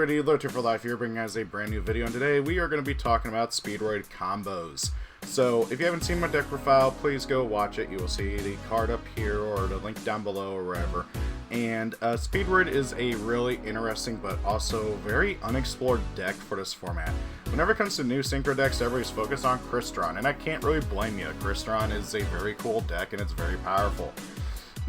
everybody, Low-Tier for Life here, bringing us a brand new video, and today we are going to be talking about Speedroid combos. So, if you haven't seen my deck profile, please go watch it. You will see the card up here, or the link down below, or wherever. And Speedroid is a really interesting, but also very unexplored deck for this format. Whenever it comes to new Synchro decks, everybody's focused on Crystron, and I can't really blame you. Crystron is a very cool deck, and it's very powerful.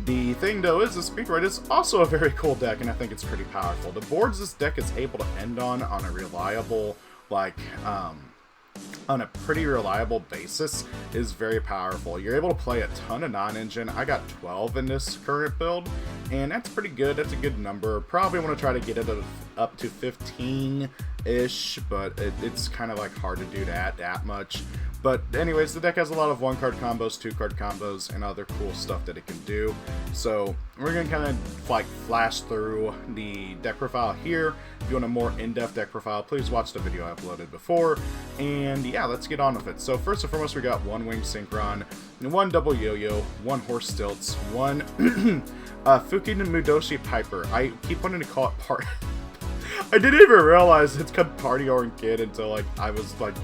The thing, though, is the Speedroid is also a very cool deck, and I think it's pretty powerful. The boards this deck is able to end on a reliable, on a pretty reliable basis is very powerful. You're able to play a ton of non-engine. I got 12 in this current build, and that's pretty good. That's a good number. Probably want to try to get it up to 15-ish, but it's kind of like hard to do that much. But anyways, the deck has a lot of 1-card combos, 2-card combos, and other cool stuff that it can do. So we're going to kind of like flash through the deck profile here. If you want a more in-depth deck profile, please watch the video I uploaded before. And yeah, let's get on with it. So first and foremost, we got 1 Wing Synchron, 1 Double Yo-Yo, 1 Horse Stilts, 1 Fuki Mudoshi Piper. I keep wanting to call it part. I didn't even realize it's called Party Orange Kid until like I was like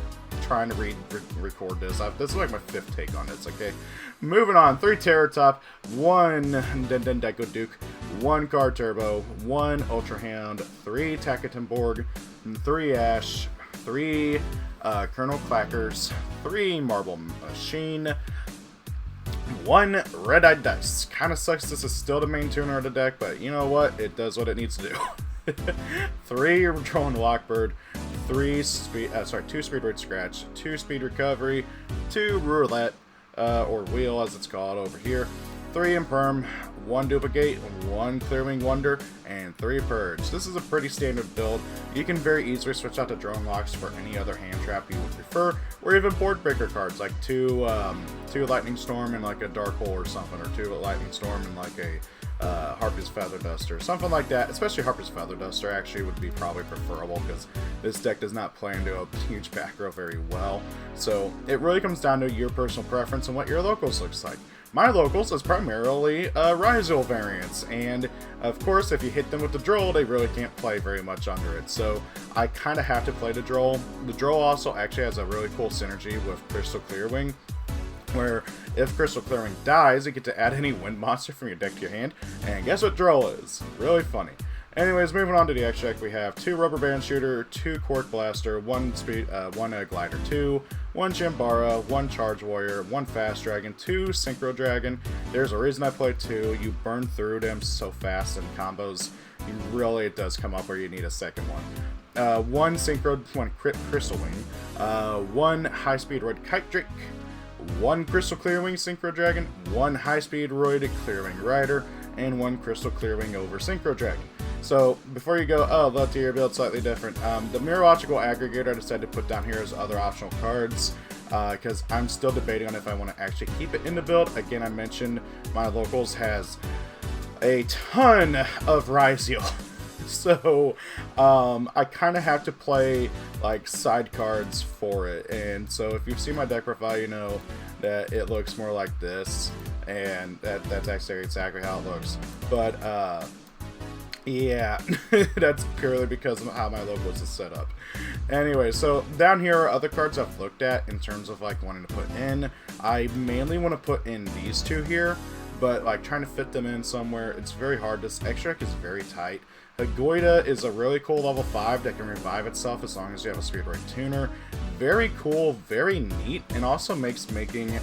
trying to record this. This is like my 5th take on this, okay? Moving on, 3 Terror Top, 1 Deco Duke, 1 Card Turbo, 1 Ultra Hound, 3 Takatenborg, 3 Ash, 3 Colonel Clackers, 3 Marble Machine, 1 Red-Eyed Dice. Kind of sucks this is still the main tuner of the deck, but you know what? It does what it needs to do. 3 Drone Lockbird, 2 Speedroid Scratch, 2 Speed Recovery, 2 Roulette, or Wheel as it's called over here, 3 Imperm, 1 Duplicate, 1 Clearwing Wonder, and 3 Purge. This is a pretty standard build. You can very easily switch out the Drone Locks for any other hand trap you would prefer, or even board breaker cards like 2 Lightning Storm and like a Dark Hole or something, or 2 Lightning Storm and like a Harpy's Feather Duster, something like that. Especially Harpy's Feather Duster actually would be probably preferable because this deck does not play into a huge back row very well. So it really comes down to your personal preference and what your locals looks like. My locals is primarily Ryzel variants, and of course if you hit them with the Droll, they really can't play very much under it. So I kind of have to play the Droll. The Droll also actually has a really cool synergy with Crystal Clearwing, where if Crystal Clearwing dies, you get to add any wind monster from your deck to your hand, and guess what Droll is? Really funny. Anyways, moving on to the X deck, we have 2 Rubber Band Shooter, 2 Quark Blaster, 1 Glider 2, 1 Chambara, 1 Charge Warrior, 1 Fast Dragon, 2 Synchro Dragon. There's a reason I play 2. You burn through them so fast in combos. It does come up where you need a second one. 1 Crystal Wing, 1 High Speedroid Kite Drake, 1 Crystal Clearwing Synchro Dragon, 1 High Speedroid Clearwing Rider, and 1 Crystal Clearwing over Synchro Dragon. So, before you go, oh, Low-Tier build slightly different. The Myfigurecollection Aggregator I decided to put down here as other optional cards, because I'm still debating on if I want to actually keep it in the build. Again, I mentioned my locals has a ton of Ryzel. So, I kind of have to play, like, side cards for it. And so, if you've seen my deck profile, you know that it looks more like this. And that's actually exactly how it looks. But, yeah, that's purely because of how my locals is set up. Anyway, so down here are other cards I've looked at in terms of, like, wanting to put in. I mainly want to put in these 2 here. But, like, trying to fit them in somewhere, it's very hard. This extract is very tight. Ygopro is a really cool level 5 that can revive itself as long as you have a Speedroid tuner. Very cool, very neat, and also makes making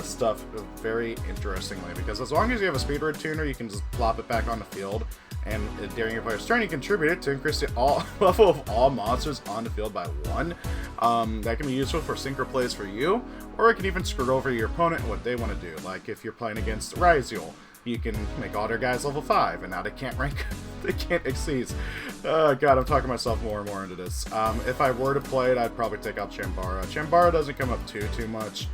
stuff very interestingly, because as long as you have a Speedroid tuner, you can just plop it back on the field, and during your player's turn, you contribute it to increase the level of all monsters on the field by 1. That can be useful for synchro plays for you, or it can even screw over your opponent and what they want to do. Like if you're playing against Ryzel, you can make all their guys level 5, and now they can't rank, they can't exceed. God, I'm talking myself more and more into this. If I were to play it, I'd probably take out Chambara. Chambara doesn't come up too much,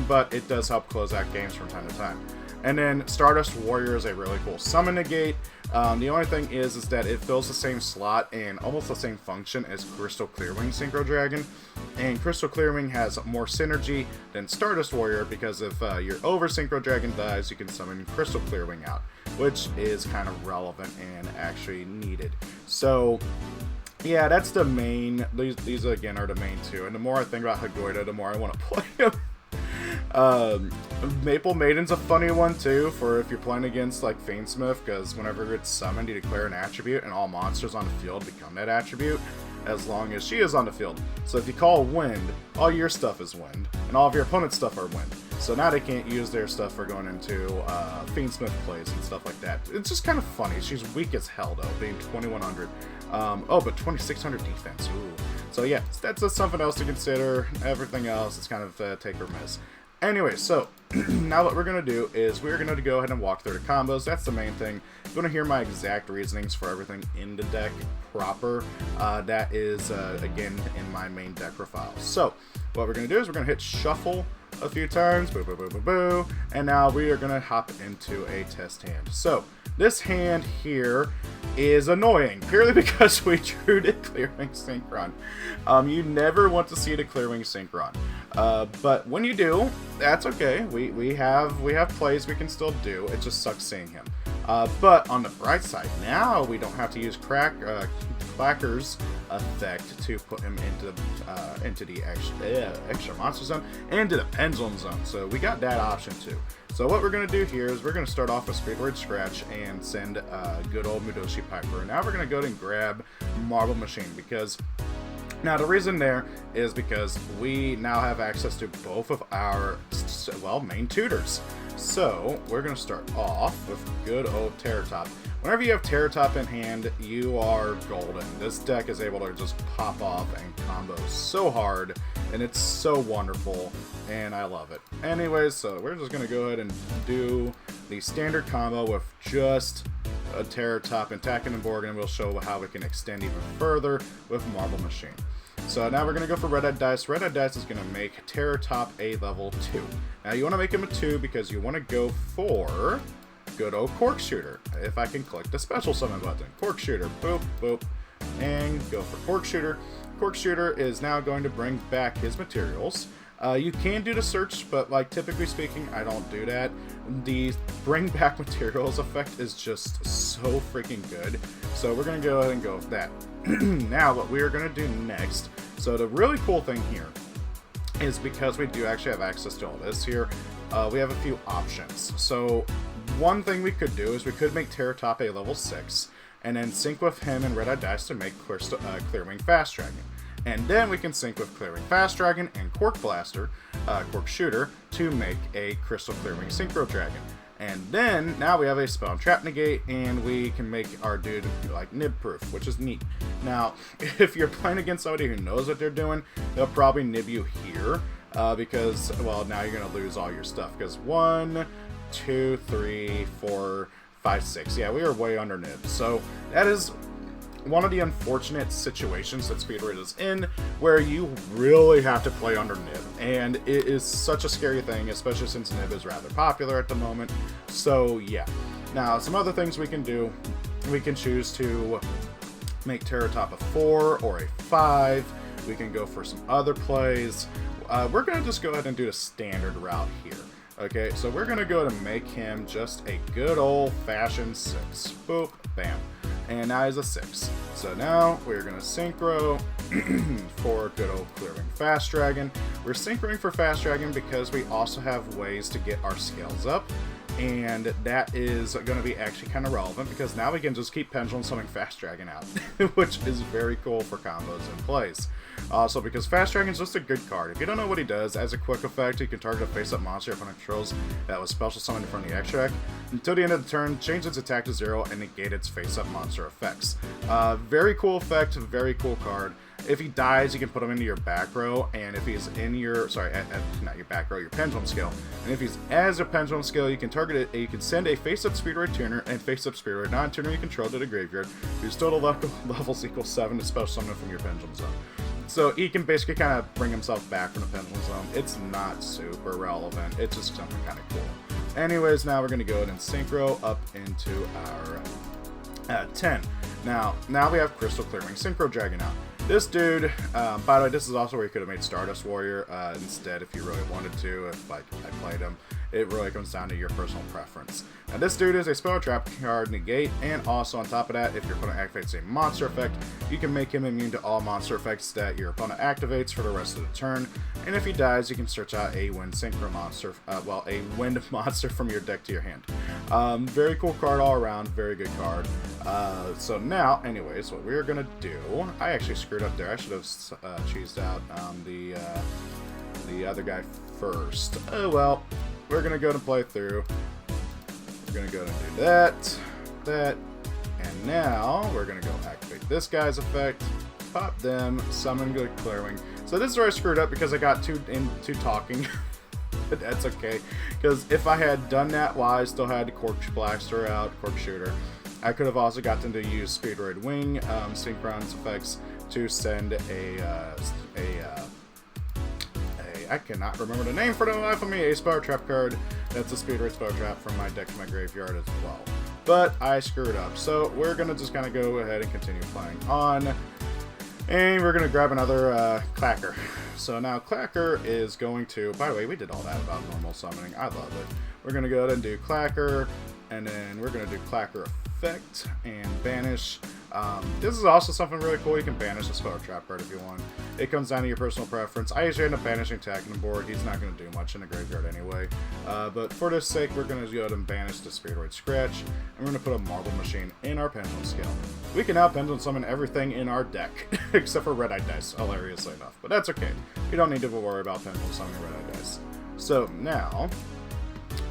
but it does help close out games from time to time. And then Stardust Warrior is a really cool summon negate. The only thing is that it fills the same slot and almost the same function as Crystal Clearwing Synchro Dragon. And Crystal Clearwing has more synergy than Stardust Warrior because if your over Synchro Dragon dies, you can summon Crystal Clearwing out. which is kind of relevant and actually needed. So yeah, that's the main, these again are the main two, and the more I think about Ygopro, the more I want to play him. Maple Maiden's a funny one too, for if you're playing against like Fiendsmith, because whenever it's summoned, you declare an attribute, and all monsters on the field become that attribute, as long as she is on the field. So if you call wind, all your stuff is wind, and all of your opponent's stuff are wind. So now they can't use their stuff for going into Fiendsmith plays and stuff like that. It's just kind of funny. She's weak as hell though, being 2100. Oh, but 2600 defense. Ooh. So yeah, that's just something else to consider. Everything else is kind of take or miss. Anyway, so now what we're going to do is we're going to go ahead and walk through the combos. That's the main thing. If you want to hear my exact reasonings for everything in the deck proper, that is, again, in my main deck profile. So what we're going to do is we're going to hit shuffle a few times, boo, boo, boo, boo, boo, and now we are going to hop into a test hand. So this hand here is annoying, purely because we drew the Clearwing Synchron. You never want to see the Clearwing Synchron, but when you do, that's okay. We have plays we can still do. It just sucks seeing him. But on the bright side, now we don't have to use Clacker's effect to put him into the extra monster zone, and to the pendulum zone. So we got that option too. So what we're going to do here is we're going to start off with Speedroid Scratch and send good old Mudoshi Piper. Now we're going to go and grab Marble Machine, because now the reason there is because we now have access to both of our, well, main tutors. So we're going to start off with good old Terratop. Whenever you have Terratop in hand, you are golden. This deck is able to just pop off and combo so hard, and it's so wonderful, and I love it. Anyways, so we're just going to go ahead and do the standard combo with just a Terratop and Takken and Borg, and we'll show how we can extend even further with Marble Machine. So now we're going to go for Red-Eyed Dice. Red-Eyed Dice is going to make Terratop a level 2. Now you want to make him a 2 because you want to go for good old Cork Shooter. If I can click the special summon button. Cork Shooter, boop, boop, and go for Cork Shooter. Cork Shooter is now going to bring back his materials. You can do the search, but like typically speaking, I don't do that. The bring back materials effect is just so freaking good. So we're going to go ahead and go with that. Now what we are going to do next, so the really cool thing here is because we do actually have access to all this here, we have a few options. So one thing we could do is we could make Terratop a level 6, and then sync with him and Red-Eyed Dice to make Clearwing Fast Dragon. And then we can sync with Clearwing Fast Dragon and Cork Blaster, Cork Shooter, to make a Crystal Clearwing Synchro Dragon. And then, now we have a Spell and Trap Negate, and we can make our dude, like, nib-proof, which is neat. Now, if you're playing against somebody who knows what they're doing, they'll probably nib you here, because, well, now you're going to lose all your stuff. Because 1, 2, 3, 4, 5, 6. Yeah, we are way under nib. So, that is one of the unfortunate situations that Speedroid is in, where you really have to play under nib, and it is such a scary thing, especially since nib is rather popular at the moment. So yeah. Now some other things we can do, we can choose to make Terratop a 4 or a 5. We can go for some other plays. We're going to just go ahead and do the standard route here. Okay, so we're going to go to make him just a good old-fashioned 6. Boop, bam. And now he's a 6. So now we're going to synchro for good old Clearwing Fast Dragon. We're synchroing for Fast Dragon because we also have ways to get our scales up. And that is going to be actually kind of relevant because now we can just keep Pendulum Summoning Fast Dragon out, which is very cool for combos and plays. Also, because Fast Dragon is just a good card. If you don't know what he does, as a quick effect, you can target a face-up monster opponent controls that was special summoned from the extract. Until the end of the turn, change its attack to 0 and negate its face-up monster effects. Very cool effect, very cool card. If he dies, you can put him into your back row, and if he's in your, not your back row, your pendulum skill. And if he's as a pendulum skill, you can target it, you can send a face-up Speedroid tuner and face-up Speedroid non-tuner you control to the graveyard, whose total levels equal 7 to special summon from your pendulum zone. So he can basically kind of bring himself back from the pendulum zone. It's not super relevant, it's just something kind of cool. Anyways, now we're going to go ahead and synchro up into our 10. Now we have Crystal Clearwing Synchro Dragon out. This dude, by the way, this is also where you could have made Stardust Warrior instead if you really wanted to, if like I played him. It really comes down to your personal preference. Now this dude is a spell trap card negate, and also on top of that, if your opponent activates a monster effect, you can make him immune to all monster effects that your opponent activates for the rest of the turn. And if he dies, you can search out a wind synchro monster, a wind monster from your deck to your hand. Very cool card all around, very good card. So now, anyways, what we're gonna do, I actually screwed up there. I should have cheesed out the other guy first. Oh well, we're gonna go to play through. We're gonna go and do that, and now we're gonna go activate this guy's effect, pop them, summon good Clearwing. So this is where I screwed up because I got too into talking. But that's okay, because if I had done that while I still had Cork Blaster out, Cork Shooter, I could have also gotten to use Speedroid Wing, Synchron's effects to send I cannot remember the name for the life of me, a Spell Trap card. That's a Speedroid Spell Trap from my deck to my graveyard as well. But I screwed up, so we're going to just kind of go ahead and continue playing on. And we're going to grab another Clacker. So now Clacker is going to, by the way, we did all that about normal summoning. I love it. We're going to go ahead and do Clacker, and then we're going to do Clacker effect and banish. This is also something really cool. You can banish a spell trap card if you want. It comes down to your personal preference. I usually end up banishing attacking the board. He's not going to do much in the graveyard anyway. But for this sake, we're going to go ahead and banish the Speedroid Scratch, and we're going to put a Marble Machine in our Pendulum Scale. We can now Pendulum Summon everything in our deck, except for Red-Eyed Dice, hilariously enough. But that's okay. You don't need to worry about Pendulum Summoning Red-Eyed Dice. So now,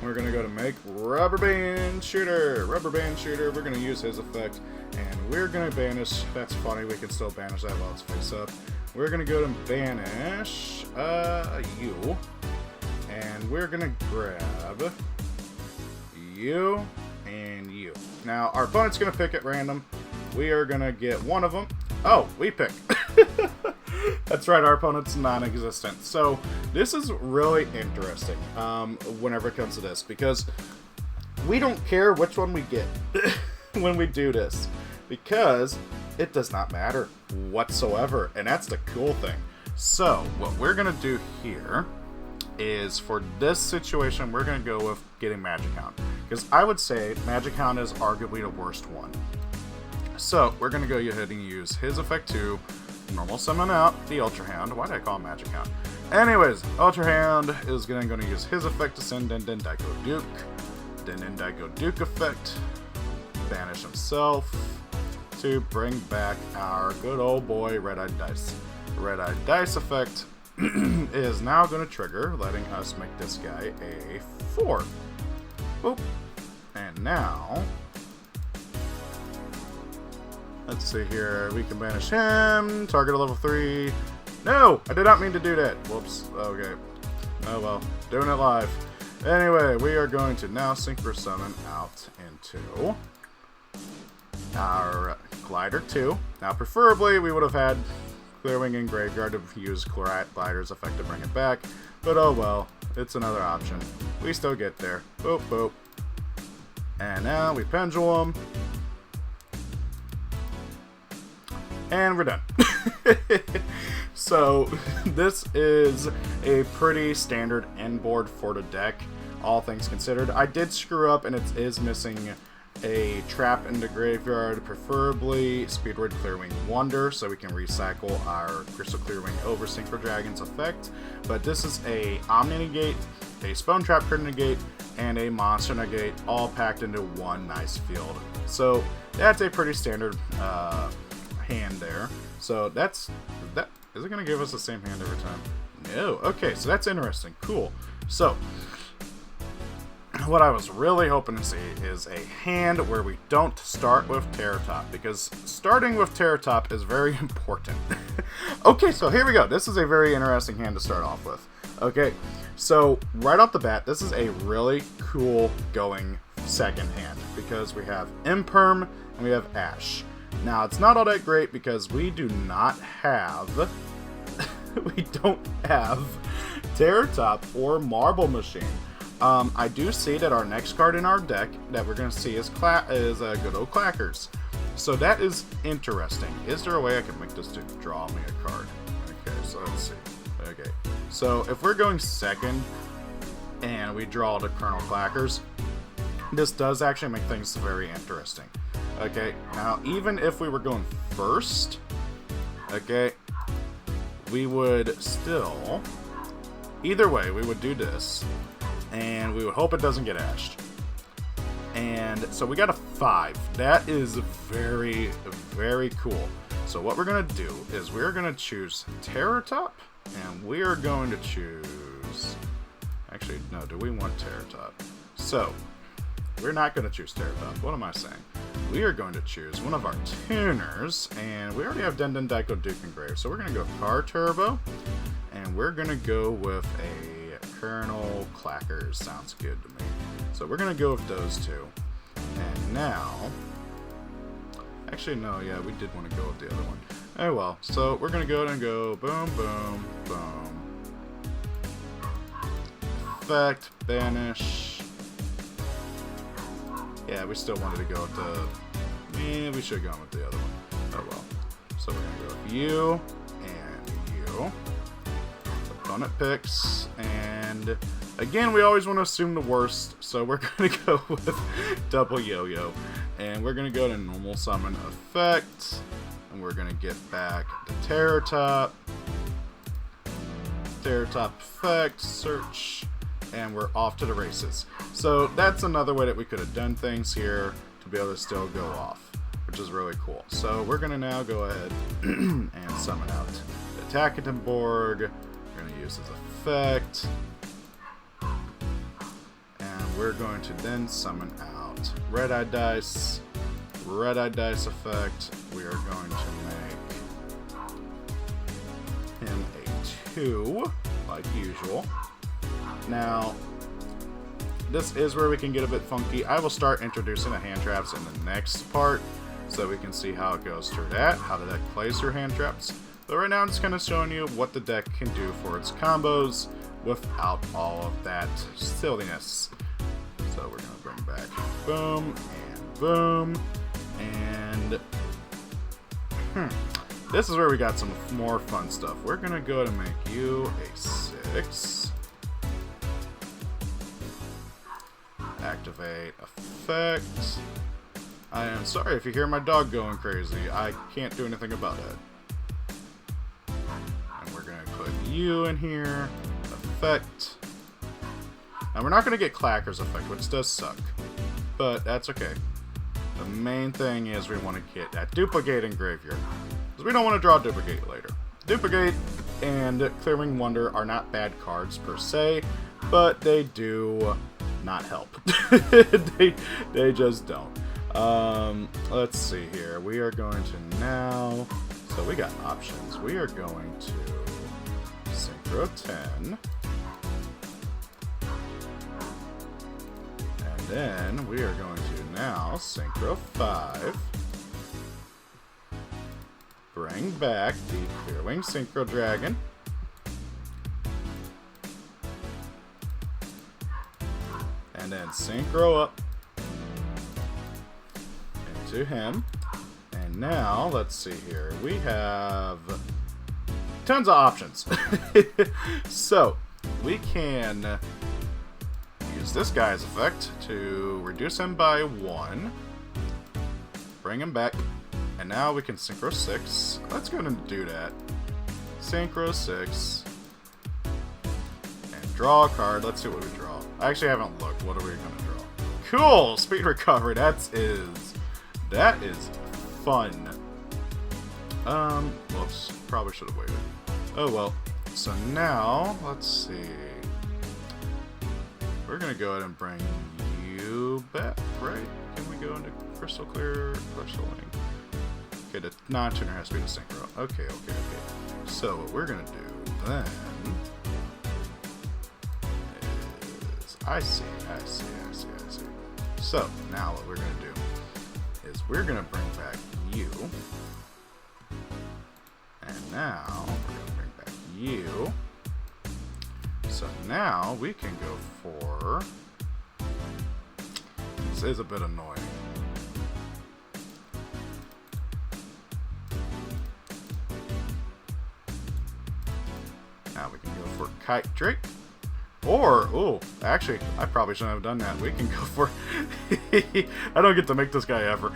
we're going to go to make Rubber Band Shooter. Rubber Band Shooter, we're going to use his effect, and we're going to banish. That's funny, we can still banish that while it's face up. We're going to go and banish you, and we're going to grab you and you. Now, our opponent's going to pick at random. We are going to get one of them. Oh, we pick. That's right, our opponent's non-existent. So this is really interesting whenever it comes to this, because we don't care which one we get when we do this, because it does not matter whatsoever, and that's the cool thing. So what we're going to do here is, for this situation, we're going to go with getting Magic Hound, because I would say Magic Hound is arguably the worst one. So we're going to go ahead and use his effect to normal summon out the Ultra Hound. Why did I call him Magic Hound? Anyways, Ultra Hound is going to use his effect to send Den Daiko Duke. Den Daiko Duke effect, banish himself to bring back our good old boy Red-Eyed Dice. Red-Eyed Dice effect is now going to trigger, letting us make this guy a 4. Boop. And now, let's see here. We can banish him. Target a level 3. No! I did not mean to do that. Whoops. Okay. Oh well. Doing it live. Anyway, we are going to now Synchro Summon out into our Glider 2. Now, preferably, we would have had Clearwing in Graveyard to use Glider's effect to bring it back. But oh well. It's another option. We still get there. Boop, boop. And now we Pendulum. And we're done. So this is a pretty standard end board for the deck, all things considered. I did screw up, and it is missing a trap in the graveyard, preferably Speedroid Clearwing Wonder, so we can recycle our Crystal Clearwing over Synchro Dragon's effect. But this is a Omni Negate, a Spone Trap card negate, and a Monster Negate, all packed into one nice field. So that's a pretty standard hand there. So that is it going to give us the same hand every time? No. Okay, so that's interesting. Cool. So what I was really hoping to see is a hand where we don't start with Terror Top, because starting with Terror Top is very important. Okay, so here we go. This is a very interesting hand to start off with. Okay, so right off the bat, this is a really cool going second hand, because we have Imperm and we have Ash. Now, it's not all that great because we do not have we don't have Terror Top or Marble Machine. I do see that our next card in our deck that we're going to see is good old Clackers. So that is interesting. Is there a way I can make this to draw me a card? Okay, so let's see. Okay, so if we're going second, and we draw the Colonel Clackers. This does actually make things very interesting. Okay, now even if we were going first, okay, we would still, either way, we would do this, and we would hope it doesn't get ashed. And so we got a 5. That is very, very cool. So what we're going to do is we're going to choose Terror Top, and we are going to choose, actually, no, do we want Terror Top? So, we're not going to choose Terror Top. What am I saying? We are going to choose one of our tuners, and we already have Dendon, Daiko, Duke, and Grave. So we're going to go Car Turbo, and we're going to go with a Colonel Clackers. Sounds good to me. So we're going to go with those two. And now, actually no, yeah, we did want to go with the other one. Oh well, so we're going to go ahead and go boom, boom, boom. Effect, banish. Yeah, we still wanted to go with the... Yeah, we should have gone with the other one. Oh well. So we're going to go with you and you. Opponent picks, and again, we always want to assume the worst, so we're going to go with double yo-yo. And we're going to go to normal summon effect, and we're going to get back the Terror Top. Terror Top effect, search, and we're off to the races. So that's another way that we could have done things here to be able to still go off, which is really cool. So we're going to now go ahead and summon out the Takatenborg. We're going to use his effect. And we're going to then summon out Red-Eye Dice. Red-Eye Dice effect. We are going to make him a 2, like usual. Now, this is where we can get a bit funky. I will start introducing the hand traps in the next part, so we can see how it goes through that, how the deck plays through hand traps. But right now I'm just kind of showing you what the deck can do for its combos without all of that silliness. So we're going to bring back boom and boom, and this is where we got some more fun stuff. We're going to go ahead and make you a 6. Activate effect. I am sorry if you hear my dog going crazy. I can't do anything about it. And we're going to put you in here. Effect. Now we're not going to get Clacker's effect, which does suck. But that's okay. The main thing is we want to get that Duplicate in Graveyard. Because we don't want to draw Duplicate later. Duplicate and Clearing Wonder are not bad cards per se, but they do not help. they just don't. Let's see here. We are going to now, so we got options. We are going to Synchro 10, and then we are going to now Synchro 5, bring back the Clearwing Synchro Dragon, and then Synchro up into him. And now, let's see here. We have tons of options. So, we can use this guy's effect to reduce him by 1, bring him back, and now we can Synchro 6. Let's go ahead and do that. Synchro 6. And draw a card. Let's see what we draw. I actually haven't looked. What are we going to draw? Cool! Speed Recovery. That is fun. Whoops. Probably should have waited. Oh well. So now, let's see. We're going to go ahead and bring you back, right? Can we go into Crystal Clear, Crystal Link? Okay, the non-tuner has to be the Synchro. Okay. So what we're going to do then is... I see. So, now what we're going to do is we're going to bring back you. And now we're going to bring back you. So now we can go for... This is a bit annoying. Now we can go for Kite Drake. Or, ooh, actually, I probably shouldn't have done that. We can go for... I don't get to make this guy ever.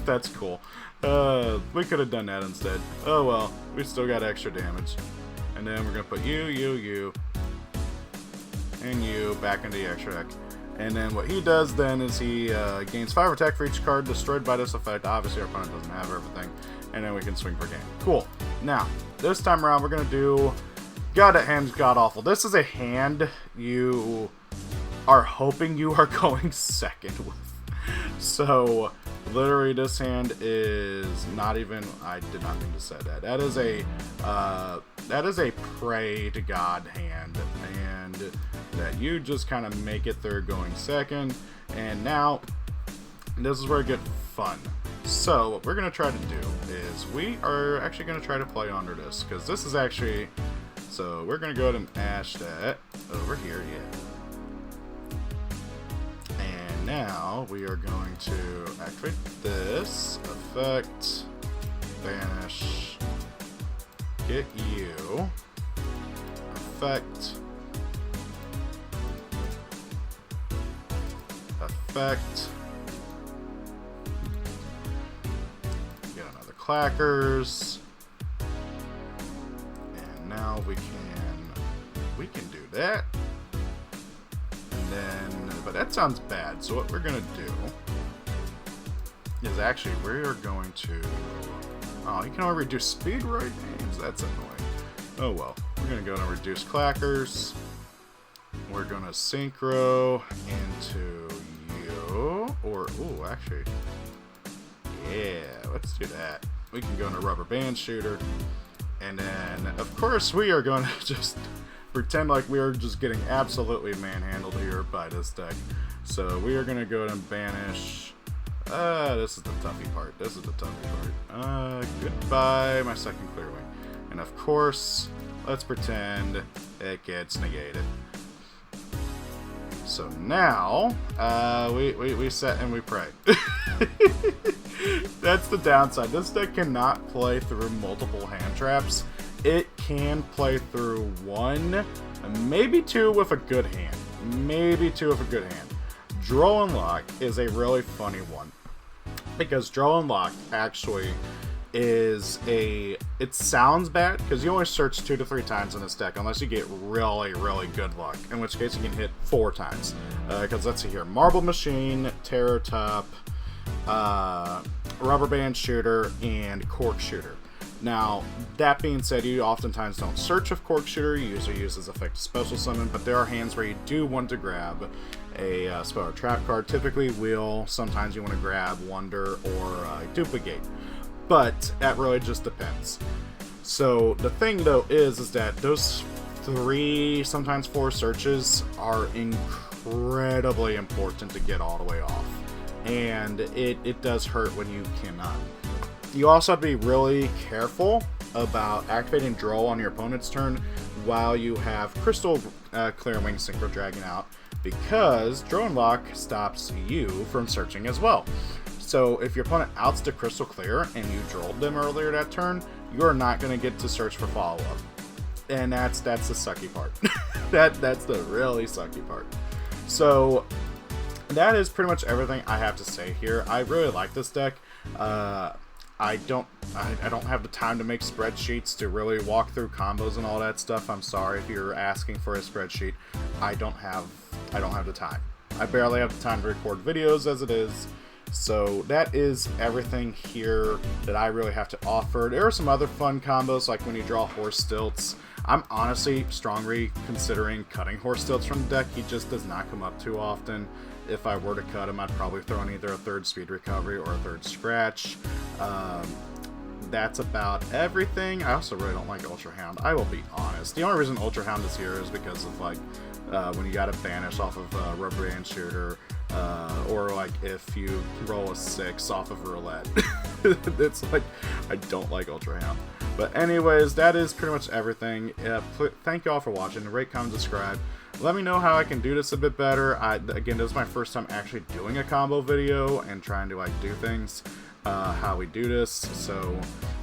That's cool. We could have done that instead. Oh well, we still got extra damage. And then we're going to put you, and you back into the extra deck. And then what he does then is he gains 5 attack for each card destroyed by this effect. Obviously, our opponent doesn't have everything. And then we can swing per game. Cool. Now, this time around, we're going to do... God, that hand's god-awful. This is a hand you are hoping you are going second with. So, literally, this hand is not even... I did not mean to say that. That is a pray to God hand. And that you just kind of make it through going second. And now, this is where it gets fun. So, what we're going to try to do is we are actually going to try to play under this. Because this is actually... So we're going to go ahead and ash that over here, yeah. And now we are going to activate this, effect, banish, get you, effect, get another clackers. Now we can do that, and then, but that sounds bad. So what we're gonna do is actually we're going to, oh, you can only reduce Speedroid names. That's annoying. Oh well, we're gonna go and reduce clackers. We're gonna synchro into you, or ooh, actually, yeah, let's do that. We can go into rubber band shooter. And then, of course, we are going to just pretend like we are just getting absolutely manhandled here by this deck. So we are going to go ahead and banish... this is the toughie part. Goodbye, my second clear wing. And of course, let's pretend it gets negated. So now, we set and we pray. That's the downside. This deck cannot play through multiple hand traps. It can play through one, maybe two with a good hand. Draw and Lock is a really funny one. Because Draw and Lock actually is it sounds bad, because you only search 2 to 3 times in this deck, unless you get really, really good luck. In which case you can hit 4 times. Because let's see here. Marble Machine, Terror Top, Rubber Band Shooter, and Cork Shooter. Now, that being said, you oftentimes don't search with Cork Shooter, you usually use as effective special summon, but there are hands where you do want to grab a spell or trap card, typically Wheel, sometimes you want to grab Wonder or Duplicate, but that really just depends. So, the thing though is that those 3, sometimes 4 searches are incredibly important to get all the way off. And it does hurt when you cannot. You also have to be really careful about activating Draw on your opponent's turn while you have Crystal Clearwing Synchro Dragon out, because Draw and Lock stops you from searching as well. So if your opponent outs the Crystal Clear and you drawed them earlier that turn, you are not going to get to search for follow-up. And that's the sucky part. That's the really sucky part. So that is pretty much everything I have to say here. I really like this deck. I don't have the time to make spreadsheets to really walk through combos and all that stuff. I'm sorry if you're asking for a spreadsheet. I don't have the time. I barely have the time to record videos as it is. So that is everything here that I really have to offer. There are some other fun combos, like when you draw Horse Stilts. I'm honestly strongly considering cutting Horse Stilts from the deck. He just does not come up too often. If I were to cut him, I'd probably throw in either a 3rd Speed Recovery or a 3rd Scratch. That's about everything. I also really don't like Ultra Hound. I will be honest. The only reason Ultra Hound is here is because of, like, when you gotta banish off of Rubber Band Shooter, or, like, if you roll a 6 off of Roulette. It's like, I don't like Ultra Hound. But anyways, that is pretty much everything. Thank you all for watching. Rate, comment, subscribe. Let me know how I can do this a bit better. Again, this is my first time actually doing a combo video and trying to, like, do things, how we do this. So,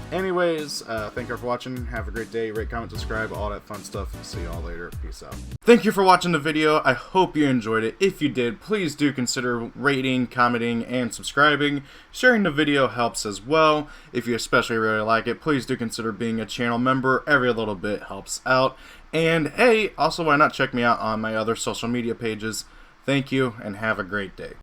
Anyways, thank you for watching. Have a great day. Rate, comment, subscribe, all that fun stuff. See y'all later. Peace out. Thank you for watching the video. I hope you enjoyed it. If you did, please do consider rating, commenting, and subscribing. Sharing the video helps as well. If you especially really like it, please do consider being a channel member. Every little bit helps out. And hey, also why not check me out on my other social media pages. Thank you, and have a great day.